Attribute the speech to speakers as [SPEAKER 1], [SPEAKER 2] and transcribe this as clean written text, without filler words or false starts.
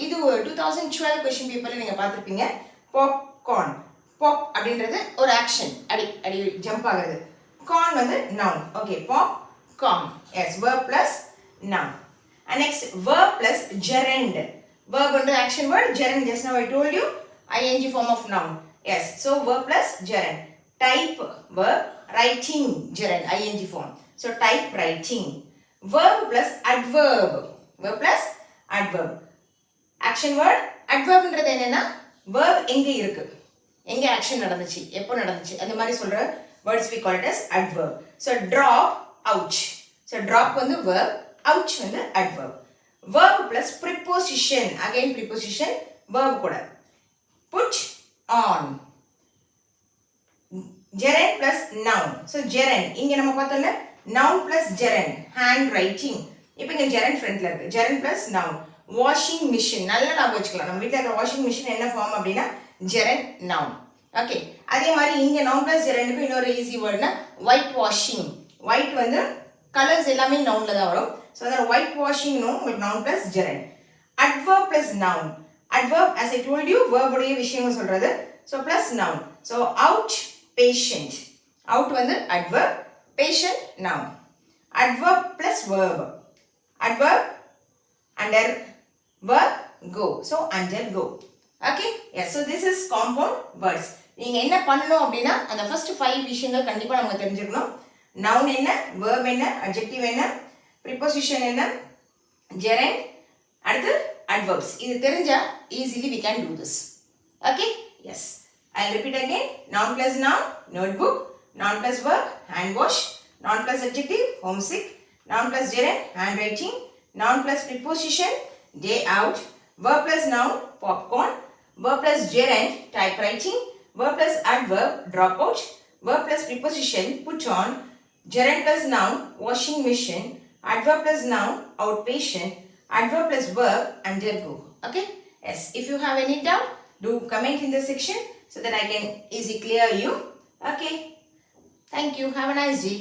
[SPEAKER 1] இது 2012 கொஸ்டின் பேப்பர்ல நீங்க பார்த்திருப்பீங்க. பாப்கார்ன். பாப் அப்படின்றது ஒரு ஆக்ஷன், அடி ஜம்ப் ஆகுறது. கார்ன் வந்து noun. Okay, popcorn. Yes, verb plus noun. And next verb plus gerund. Verb under action word, gerund just now I told you ing form of noun. Yes, so verb plus gerund. Type verb, writing gerund ing form. So type writing. Verb plus adverb. Verb plus adverb. Action word adverb ன்றது என்னன்னா verb எங்க இருக்கு, எங்க action நடந்துச்சு, எப்போ நடந்துச்சு, அந்த மாதிரி சொல்ற words we call it as adverb. So drop, ouch. So drop வந்து verb, ouch வந்து adverb. Verb plus preposition, again preposition, verb கூட. Put on. Gerund plus noun. So gerund, இங்க நம்ம பார்த்தோம்ல noun plus gerund, handwriting. இப்போ இங்க gerund ஃப்ரண்ட்ல இருக்கு. gerund plus noun. Washing machine, நல்லா ஞாபகம் வச்சுக்கலாம். நம்ம வீட்ல இருக்க வாஷிங் மிஷின் என்ன ஃபார்ம் அப்படின்னா gerund noun. ஓகே, அதே மாதிரி இங்க noun plus gerundக்கு இன்னொரு ஈஸி வேர்ட்னா white washing. white வந்து கலர்ஸ் எல்லாமே நவுன்ல தான் வரும். ஸோ அதனால white washing உங்களுக்கு noun plus gerund. Adverb plus noun. Adverb as I told you verb உடைய விஷயம் சொல்றது. So plus noun. So out, patient. Out வந்து adverb, patient noun. Adverb plus verb. Adverb under verb go. So under go. Okay? Yes. So this is compound words. நீங்க என்ன பண்ணணும் அப்படின்னா அந்த first 5 விஷயங்கள் கண்டிப்பா நமக்கு தெரிஞ்சிருக்கணும். noun என்ன, verb என்ன, adjective என்ன, preposition என்ன, gerund, அடுத்து adverbs. இது தெரிஞ்சா easily we can do this. Okay? Yes. I'll repeat again. Noun plus noun, notebook. Noun plus verb, hand wash. Noun plus adjective, homesick. Noun plus gerund, handwriting. Noun plus preposition, day out. Verb plus noun, popcorn. Verb plus gerund, typewriting. Verb plus adverb, drop out. Verb plus preposition, put on. Gerund plus noun, washing machine. Adverb plus noun, outpatient. Adverb plus verb, undergo. Okay? Yes. If you have any doubt, do comment in the section so that I can easily clear you. Okay? Thank you. Have a nice day.